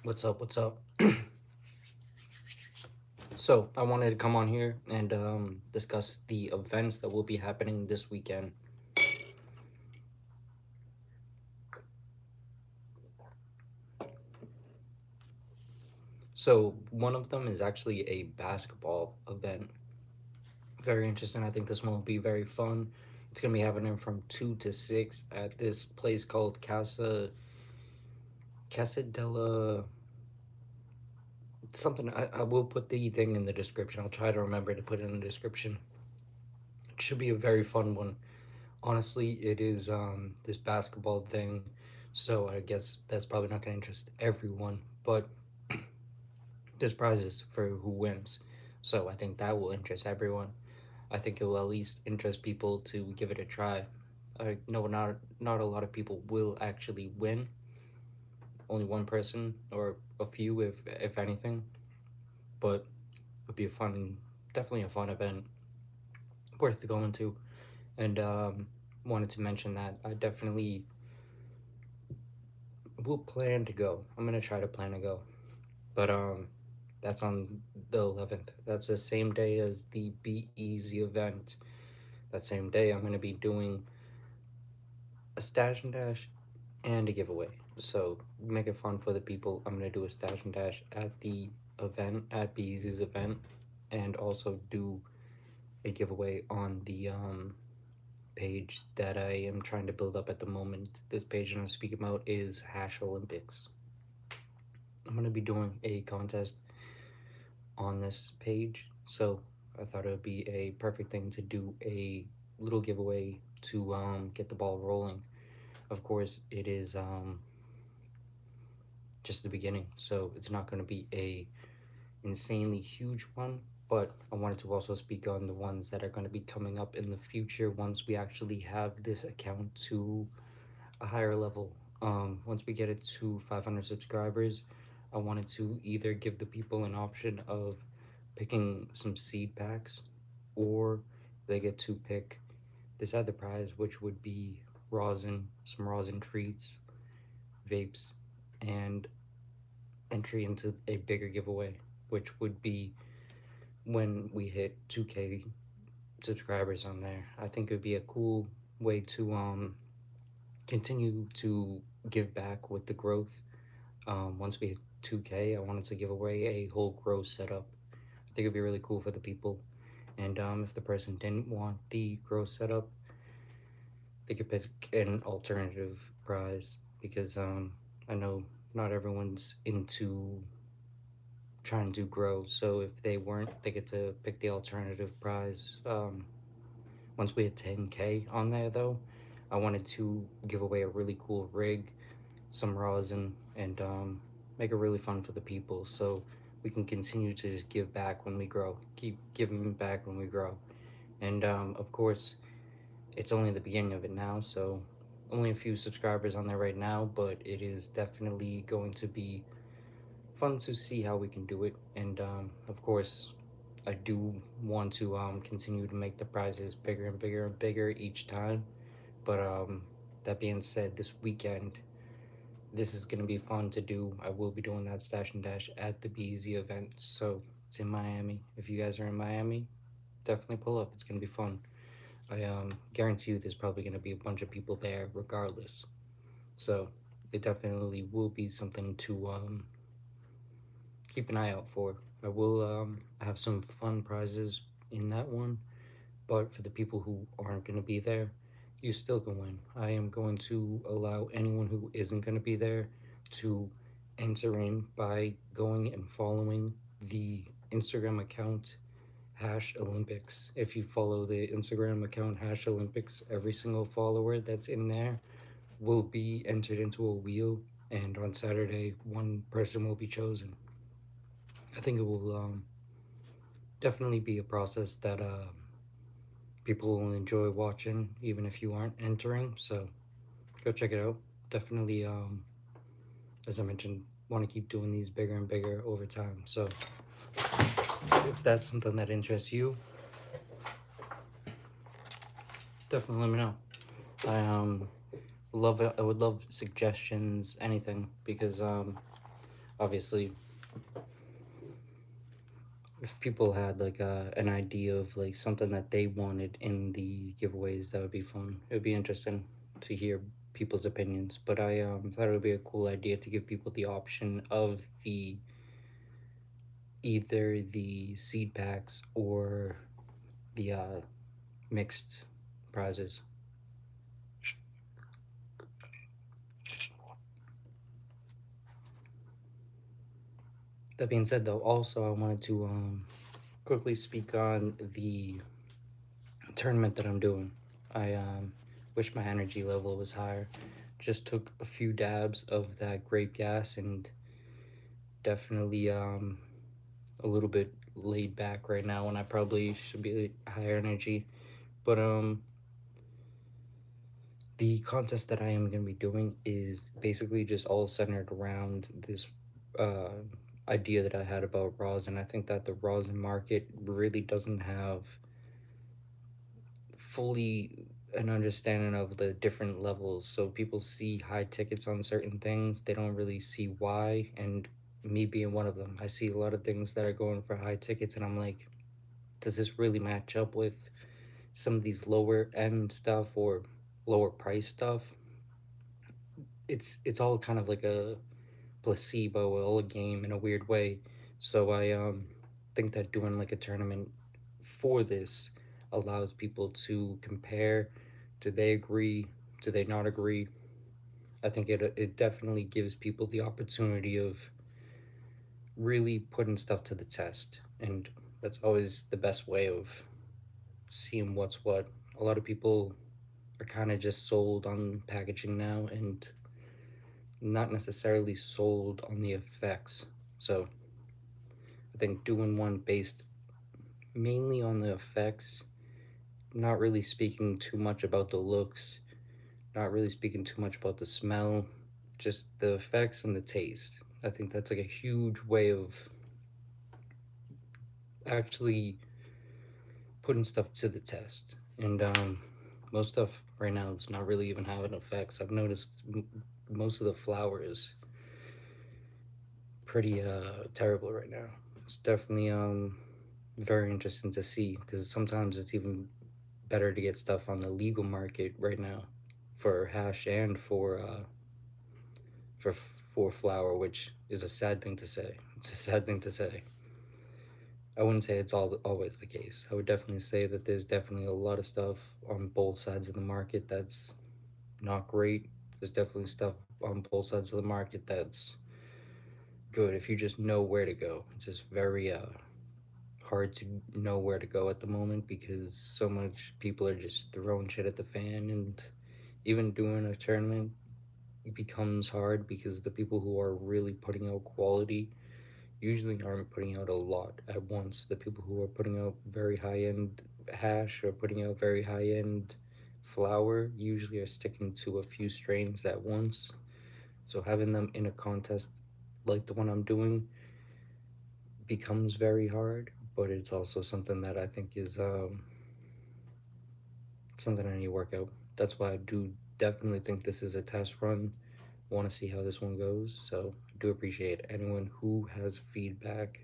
What's up? What's up? So, I wanted to come on here and discuss the events that will be happening this weekend. So, one of them is actually a basketball event. Very interesting. I think this one will be very fun. It's going to be happening from 2 to 6 at this place called Casa della something. I will put the thing in the description. I'll try to remember to put it in the description. It should be a very fun one. Honestly, it is this basketball thing, so I guess that's probably not going to interest everyone, but there's prizes for who wins, so I think that will interest everyone. I think it will at least interest people to give it a try. I know not a lot of people will actually win, only one person or a few if anything, but it'll be a fun, definitely a fun event, worth going to. And wanted to mention that I definitely will plan to go. I'm gonna try to plan to go, but that's on the 11th. That's the same day as the Be Easy event. That same day, I'm gonna be doing a stash and dash and a giveaway. So make it fun for the people. I'm gonna do a stash and dash at the event at Be Easy's event, and also do a giveaway on the page that I am trying to build up at the moment. This page that I'm speaking about is Hash Olympics. I'm gonna be doing a contest on this page, so I thought it would be a perfect thing to do a little giveaway to get the ball rolling. Of course, it is just the beginning, so it's not going to be a insanely huge one. But I wanted to also speak on the ones that are going to be coming up in the future once we actually have this account to a higher level. Once we get it to 500 subscribers, I wanted to either give the people an option of picking some seed packs, or they get to pick this other prize, which would be rosin, some rosin treats, vapes, and entry into a bigger giveaway, which would be when we hit 2K subscribers on there. I think it would be a cool way to continue to give back with the growth. Once we hit 2K, I wanted to give away a whole grow setup. I think it'd be really cool for the people. And if the person didn't want the grow setup, they could pick an alternative prize, because I know not everyone's into trying to grow. So if they weren't, they get to pick the alternative prize. Once we hit 10K on there, though, I wanted to give away a really cool rig, some rosin, and make it really fun for the people. So we can continue to just give back when we grow, keep giving back when we grow. And of course, it's only the beginning of it now, so only a few subscribers on there right now, but it is definitely going to be fun to see how we can do it. And of course, I do want to continue to make the prizes bigger and bigger and bigger each time. But that being said, this weekend, this is going to be fun to do. I will be doing that stash and dash at the BZ event. So it's in Miami. If you guys are in Miami, definitely pull up. It's going to be fun. I guarantee you there's probably going to be a bunch of people there regardless. So it definitely will be something to keep an eye out for. I will have some fun prizes in that one, but for the people who aren't going to be there, you still can win. I am going to allow anyone who isn't going to be there to enter in by going and following the Instagram account Hash Olympics. If you follow the Instagram account Hash Olympics, every single follower that's in there will be entered into a wheel, and on Saturday, one person will be chosen. I think it will definitely be a process that people will enjoy watching, even if you aren't entering. So go check it out. Definitely, as I mentioned, want to keep doing these bigger and bigger over time. So if that's something that interests you, definitely let me know. I love it. I would love suggestions, anything, because Obviously, if people had like an idea of like something that they wanted in the giveaways, that would be fun. It would be interesting to hear people's opinions. But I thought it would be a cool idea to give people the option of the either the seed packs or the mixed prizes. That being said, though, also I wanted to quickly speak on the tournament that I'm doing. I wish my energy level was higher. Just took a few dabs of that grape gas and definitely a little bit laid back right now when I probably should be higher energy. But the contest that I am going to be doing is basically just all centered around this uh, idea that I had about rosin. I think that the rosin market really doesn't have fully an understanding of the different levels. So people see high tickets on certain things, they don't really see why. And me being one of them, I see a lot of things that are going for high tickets, and I'm like, does this really match up with some of these lower end stuff or lower price stuff? It's all kind of like a placebo, all a game in a weird way. So I think that doing like a tournament for this allows people to compare. Do they agree? Do they not agree? I think it definitely gives people the opportunity of really putting stuff to the test, and that's always the best way of seeing what's what. A lot of people are kind of just sold on packaging now and not necessarily sold on the effects. So I think doing one based mainly on the effects, not really speaking too much about the looks, not really speaking too much about the smell, just the effects and the taste. I think that's like a huge way of actually putting stuff to the test. And most stuff right now is not really even having effects. I've noticed most of the flour is pretty terrible right now. It's definitely very interesting to see because sometimes it's even better to get stuff on the legal market right now for hash and for for flour, which is a sad thing to say. It's a sad thing to say. I wouldn't say it's always the case. I would definitely say that there's definitely a lot of stuff on both sides of the market that's not great. There's definitely stuff on both sides of the market that's good if you just know where to go. It's just very hard to know where to go at the moment because so much people are just throwing shit at the fan, and even doing a tournament it becomes hard because the people who are really putting out quality usually aren't putting out a lot at once. The people who are putting out very high end hash or putting out very high end flour usually are sticking to a few strains at once. So having them in a contest like the one I'm doing becomes very hard, but it's also something that I think is something I need to work out. That's why I do definitely think this is a test run. Want to see how this one goes. So I do appreciate anyone who has feedback,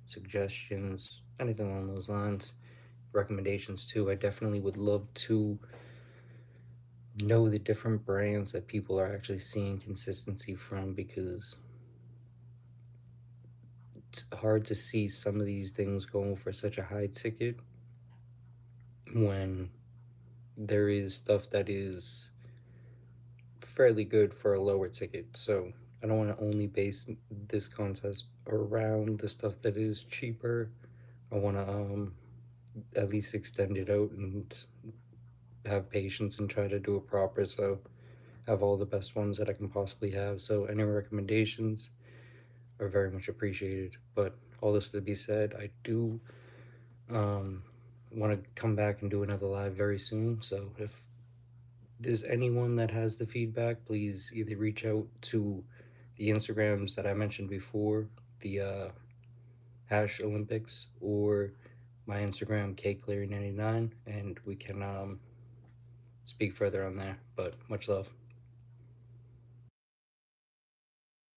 suggestions, anything along those lines, recommendations too. I definitely would love to know the different brands that people are actually seeing consistency from because it's hard to see some of these things going for such a high ticket when there is stuff that is fairly good for a lower ticket. So I don't want to only base this contest around the stuff that is cheaper. I want to at least extend it out and have patience and try to do it proper. So have all the best ones that I can possibly have. So any recommendations are very much appreciated. But all this to be said, I do um, want to come back and do another live very soon. So if there's anyone that has the feedback, please either reach out to the Instagrams that I mentioned before, the Hash Olympics, or my Instagram, KCleary99, and we can speak further on there. But much love.